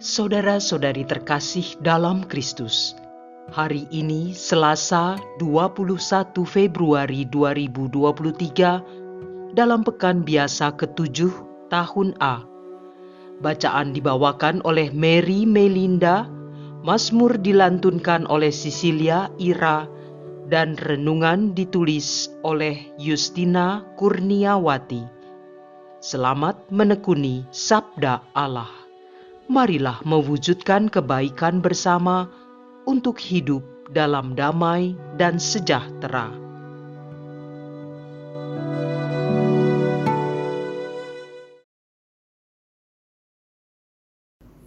Saudara-saudari terkasih dalam Kristus, hari ini Selasa 21 Februari 2023 dalam pekan biasa ke-7 tahun A. Bacaan dibawakan oleh Mary Melinda, Mazmur dilantunkan oleh Cecilia Ira, dan renungan ditulis oleh Justina Kurniawati. Selamat menekuni Sabda Allah. Marilah mewujudkan kebaikan bersama untuk hidup dalam damai dan sejahtera.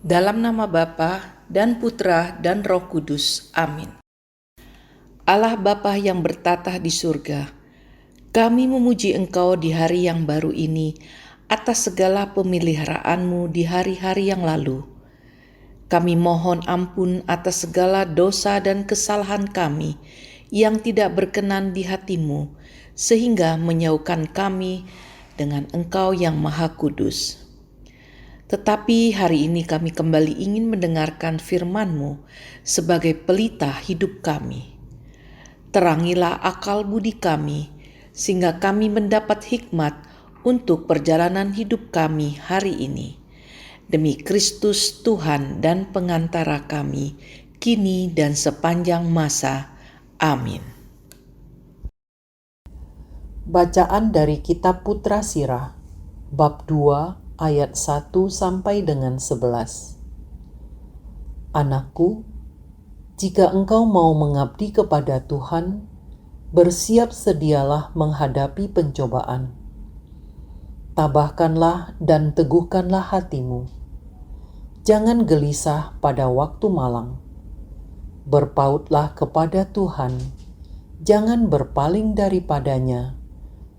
Dalam nama Bapa dan Putra dan Roh Kudus. Amin. Allah Bapa yang bertatah di surga, kami memuji Engkau di hari yang baru ini atas segala pemeliharaanmu di hari-hari yang lalu. Kami mohon ampun atas segala dosa dan kesalahan kami yang tidak berkenan di hati-Mu, sehingga menjauhkan kami dengan Engkau yang Maha Kudus. Tetapi hari ini kami kembali ingin mendengarkan firman-Mu sebagai pelita hidup kami. Terangilah akal budi kami, sehingga kami mendapat hikmat untuk perjalanan hidup kami hari ini. Demi Kristus Tuhan dan pengantara kami, kini dan sepanjang masa. Amin. Bacaan dari Kitab Putra Sirah, bab 2 ayat 1 sampai dengan 11. Anakku, jika engkau mau mengabdi kepada Tuhan, bersiap sedialah menghadapi pencobaan. Tabahkanlah dan teguhkanlah hatimu. Jangan gelisah pada waktu malang. Berpautlah kepada Tuhan, jangan berpaling daripadanya,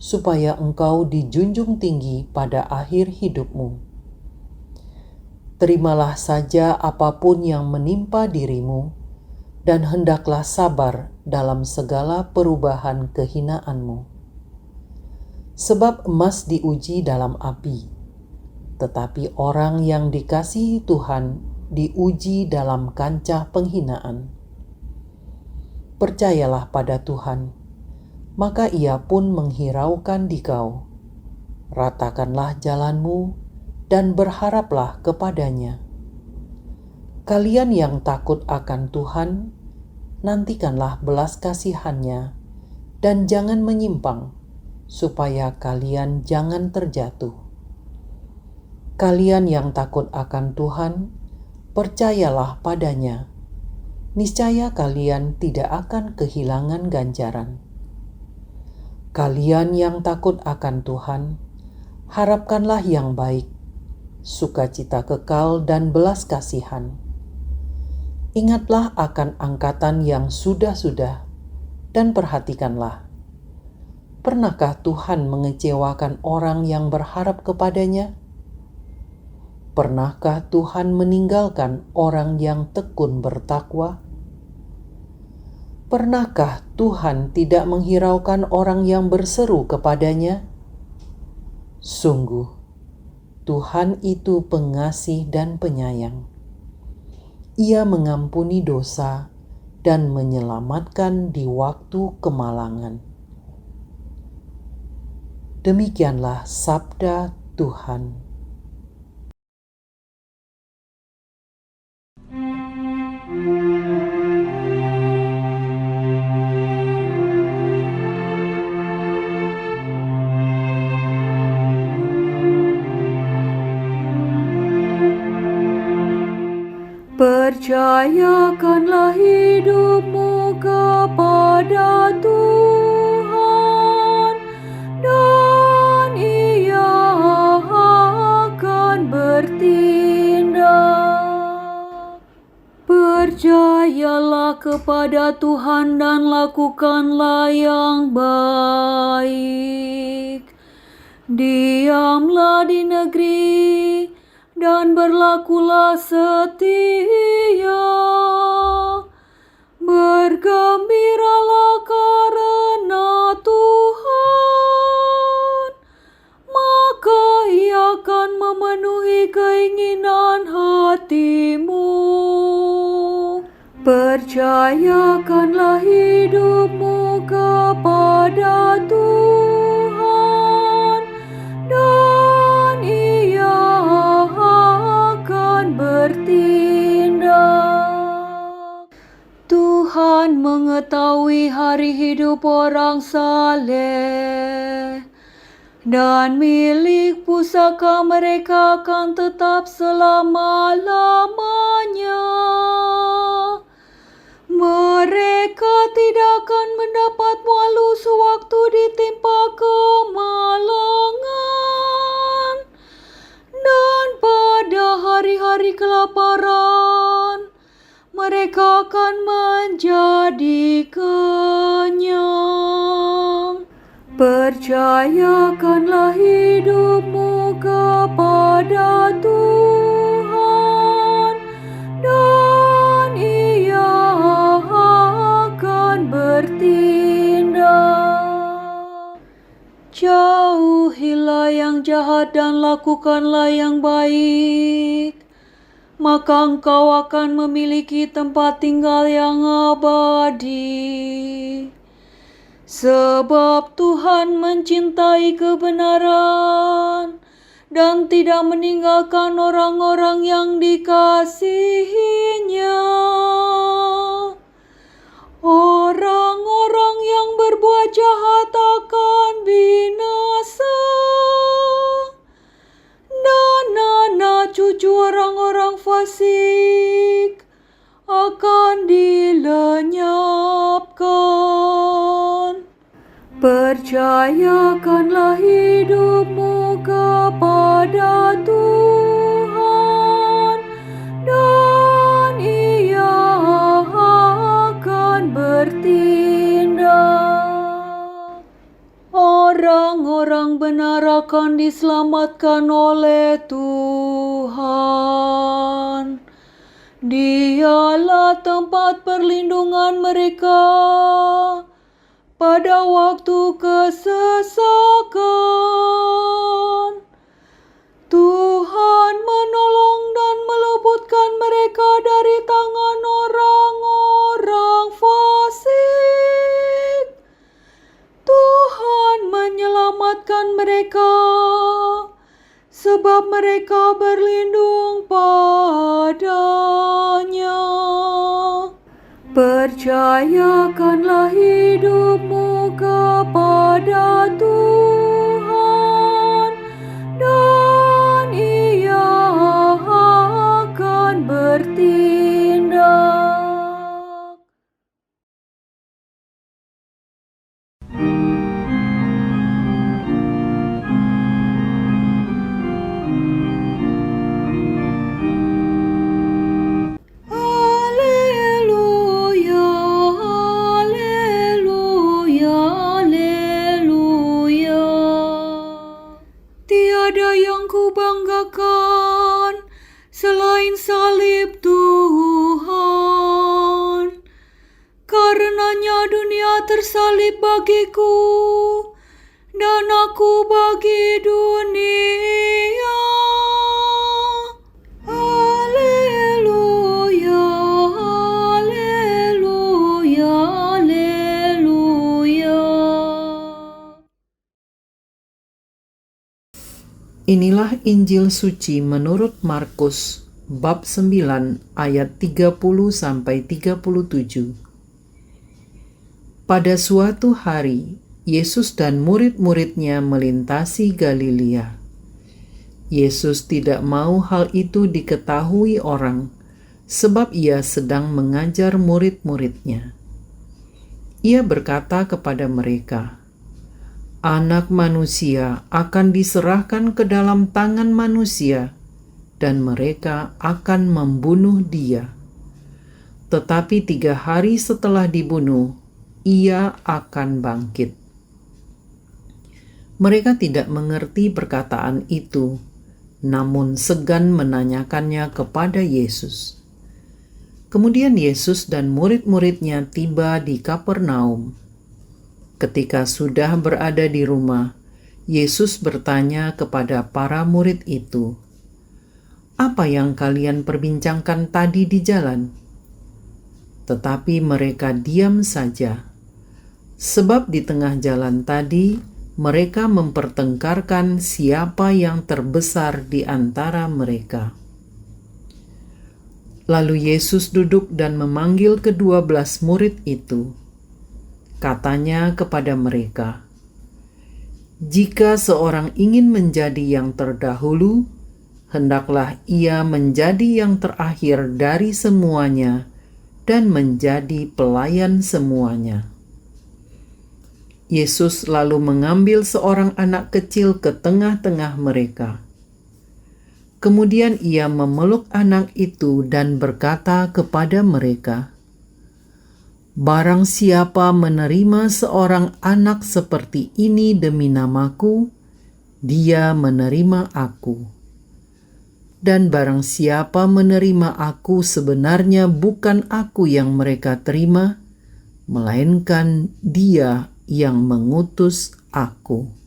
supaya engkau dijunjung tinggi pada akhir hidupmu. Terimalah saja apapun yang menimpa dirimu, dan hendaklah sabar dalam segala perubahan kehinaanmu. Sebab emas diuji dalam api, tetapi orang yang dikasihi Tuhan diuji dalam kancah penghinaan. Percayalah pada Tuhan, maka Ia pun menghiraukan dikau. Ratakanlah jalanmu dan berharaplah kepadanya. Kalian yang takut akan Tuhan, nantikanlah belas kasihan-Nya dan jangan menyimpang, supaya kalian jangan terjatuh. Kalian yang takut akan Tuhan, percayalah padanya. Niscaya kalian tidak akan kehilangan ganjaran. Kalian yang takut akan Tuhan, harapkanlah yang baik, sukacita kekal dan belas kasihan. Ingatlah akan angkatan yang sudah-sudah, dan perhatikanlah. Pernahkah Tuhan mengecewakan orang yang berharap kepadanya? Pernahkah Tuhan meninggalkan orang yang tekun bertakwa? Pernahkah Tuhan tidak menghiraukan orang yang berseru kepadanya? Sungguh, Tuhan itu pengasih dan penyayang. Ia mengampuni dosa dan menyelamatkan di waktu kemalangan. Demikianlah sabda Tuhan. Percayakanlah hidupmu kepada Tuhan, dan Ia akan bertindak. Percayalah kepada Tuhan dan lakukanlah yang baik. Diamlah di negeri dan berlakulah setia. Bergembiralah karena Tuhan, maka Ia akan memenuhi keinginan hatimu. Percayakanlah hidupmu kepada Tuhan, dan Ia akan bertindak. Tuhan mengetahui hari hidup orang saleh, dan milik pusaka mereka akan tetap selama-lamanya. Mereka tidak akan mendapat malu sewaktu ditimpa kemalangan, dan pada hari-hari kelaparan mereka akan menjadi kenyang. Percayakanlah hidupmu kepada Tuhan, dan Ia akan bertindak. Jauhilah yang jahat dan lakukanlah yang baik, maka engkau akan memiliki tempat tinggal yang abadi. Sebab Tuhan mencintai kebenaran dan tidak meninggalkan orang-orang yang dikasihinya. Orang-orang yang berbuat jahat akan binasa, dan anak cucu orang-orang fasik akan dilenyapkan. Percayakanlah hidupmu kepada Tuhan, dan Ia akan bertindak. Orang-orang benar akan diselamatkan oleh Tuhan. Dialah tempat perlindungan mereka pada waktu kesesakan. Tuhan menolong dan meluputkan mereka dari tangan orang-orang fasik. Tuhan menyelamatkan mereka sebab mereka berlindung padanya. Percayakanlah hidupmu kepada Tuhan, dan Ia akan bertindak. Selain salib Tuhan, karenanya dunia tersalib bagiku, dan aku bagi dunia. Haleluya, haleluya, haleluya. Inilah Injil suci menurut Markus bab 9 ayat 30-37. Pada suatu hari, Yesus dan murid-muridnya melintasi Galilea. Yesus tidak mau hal itu diketahui orang, sebab ia sedang mengajar murid-muridnya. Ia berkata kepada mereka, Anak manusia akan diserahkan ke dalam tangan manusia, dan mereka akan membunuh dia. Tetapi 3 hari setelah dibunuh, ia akan bangkit. Mereka tidak mengerti perkataan itu, namun segan menanyakannya kepada Yesus. Kemudian Yesus dan murid-muridnya tiba di Kapernaum. Ketika sudah berada di rumah, Yesus bertanya kepada para murid itu, "Apa yang kalian perbincangkan tadi di jalan?" tetapi mereka diam saja. Sebab di tengah jalan tadi, mereka mempertengkarkan siapa yang terbesar di antara mereka. Lalu Yesus duduk dan memanggil ke-12 murid itu. Katanya kepada mereka, "Jika seorang ingin menjadi yang terdahulu, hendaklah ia menjadi yang terakhir dari semuanya dan menjadi pelayan semuanya." Yesus lalu mengambil seorang anak kecil ke tengah-tengah mereka. Kemudian ia memeluk anak itu dan berkata kepada mereka, "Barang siapa menerima seorang anak seperti ini demi namaku, dia menerima aku. Dan barang siapa menerima aku sebenarnya bukan aku yang mereka terima, melainkan Dia yang mengutus aku."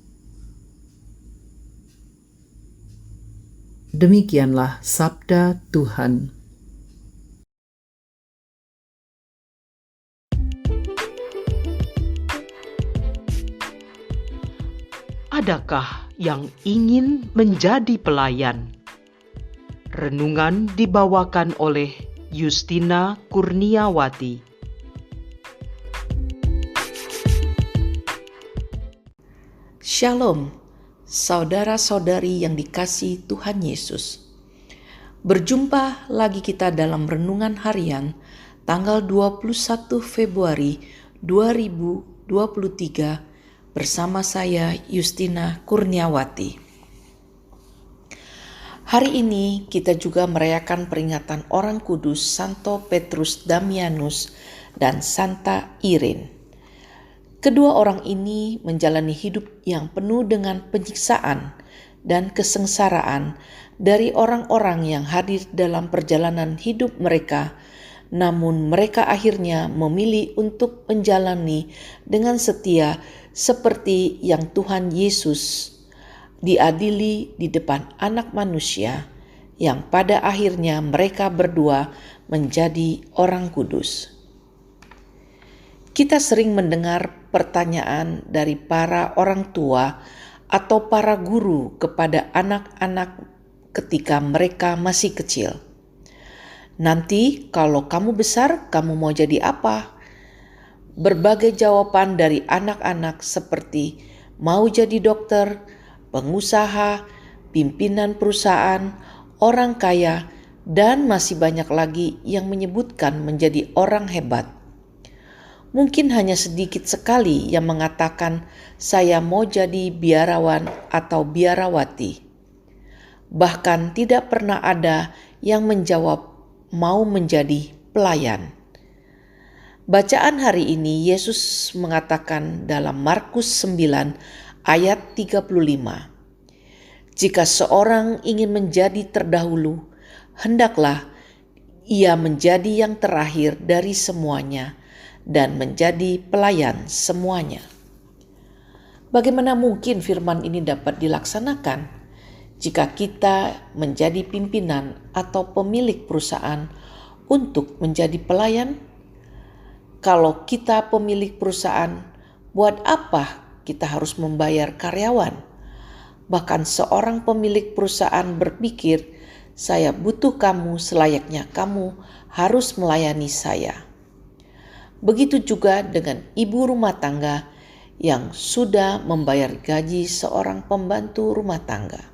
Demikianlah sabda Tuhan. Adakah yang ingin menjadi pelayan? Renungan dibawakan oleh Justina Kurniawati. Shalom, saudara-saudari yang dikasihi Tuhan Yesus. Berjumpa lagi kita dalam renungan harian tanggal 21 Februari 2023 bersama saya Justina Kurniawati. Hari ini kita juga merayakan peringatan orang kudus Santo Petrus Damianus dan Santa Irene. Kedua orang ini menjalani hidup yang penuh dengan penyiksaan dan kesengsaraan dari orang-orang yang hadir dalam perjalanan hidup mereka, namun mereka akhirnya memilih untuk menjalani dengan setia seperti yang Tuhan Yesus diadili di depan anak manusia, yang pada akhirnya mereka berdua menjadi orang kudus. Kita sering mendengar pertanyaan dari para orang tua atau para guru kepada anak-anak ketika mereka masih kecil. "Nanti kalau kamu besar, kamu mau jadi apa?" Berbagai jawaban dari anak-anak seperti mau jadi dokter, pengusaha, pimpinan perusahaan, orang kaya, dan masih banyak lagi yang menyebutkan menjadi orang hebat. Mungkin hanya sedikit sekali yang mengatakan, "Saya mau jadi biarawan atau biarawati." Bahkan tidak pernah ada yang menjawab mau menjadi pelayan. Bacaan hari ini Yesus mengatakan dalam Markus 9 ayat 35, "Jika seorang ingin menjadi terdahulu, hendaklah ia menjadi yang terakhir dari semuanya dan menjadi pelayan semuanya." Bagaimana mungkin firman ini dapat dilaksanakan jika kita menjadi pimpinan atau pemilik perusahaan untuk menjadi pelayan? Kalau kita pemilik perusahaan, buat apa kita harus membayar karyawan? Bahkan seorang pemilik perusahaan berpikir, "Saya butuh kamu, selayaknya kamu harus melayani saya." Begitu juga dengan ibu rumah tangga yang sudah membayar gaji seorang pembantu rumah tangga.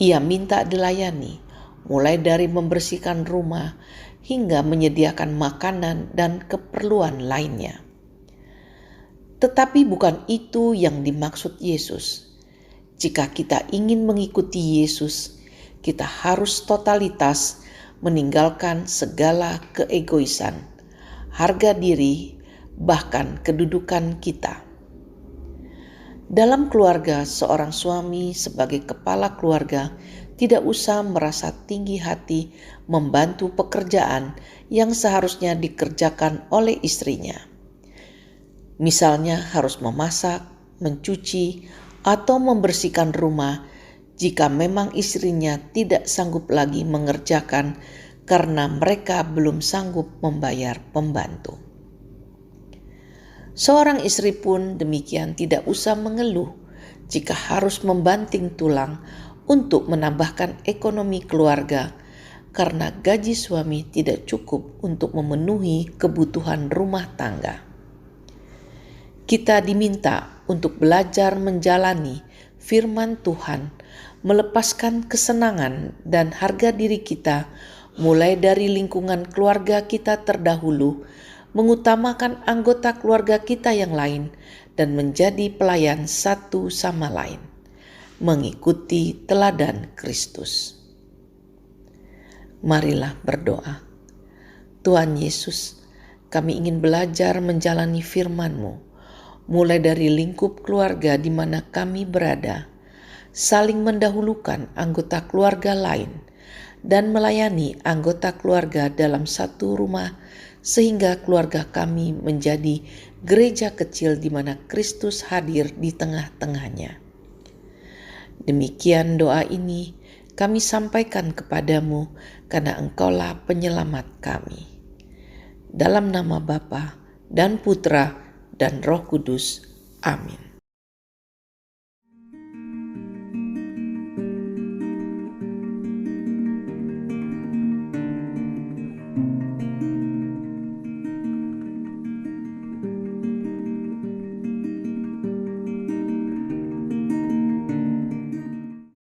Ia minta dilayani, mulai dari membersihkan rumah hingga menyediakan makanan dan keperluan lainnya. Tetapi bukan itu yang dimaksud Yesus. Jika kita ingin mengikuti Yesus, kita harus totalitas meninggalkan segala keegoisan, harga diri, bahkan kedudukan kita. Dalam keluarga, seorang suami sebagai kepala keluarga tidak usah merasa tinggi hati membantu pekerjaan yang seharusnya dikerjakan oleh istrinya. Misalnya harus memasak, mencuci, atau membersihkan rumah jika memang istrinya tidak sanggup lagi mengerjakan karena mereka belum sanggup membayar pembantu. Seorang istri pun demikian tidak usah mengeluh jika harus membanting tulang untuk menambahkan ekonomi keluarga karena gaji suami tidak cukup untuk memenuhi kebutuhan rumah tangga. Kita diminta untuk belajar menjalani firman Tuhan, melepaskan kesenangan dan harga diri kita mulai dari lingkungan keluarga kita terdahulu, mengutamakan anggota keluarga kita yang lain dan menjadi pelayan satu sama lain, mengikuti teladan Kristus. Marilah berdoa. Tuhan Yesus, kami ingin belajar menjalani firman-Mu, mulai dari lingkup keluarga di mana kami berada, saling mendahulukan anggota keluarga lain, dan melayani anggota keluarga dalam satu rumah, sehingga keluarga kami menjadi gereja kecil di mana Kristus hadir di tengah-tengahnya. Demikian doa ini kami sampaikan kepadamu karena Engkaulah penyelamat kami. Dalam nama Bapa dan Putra dan Roh Kudus. Amin.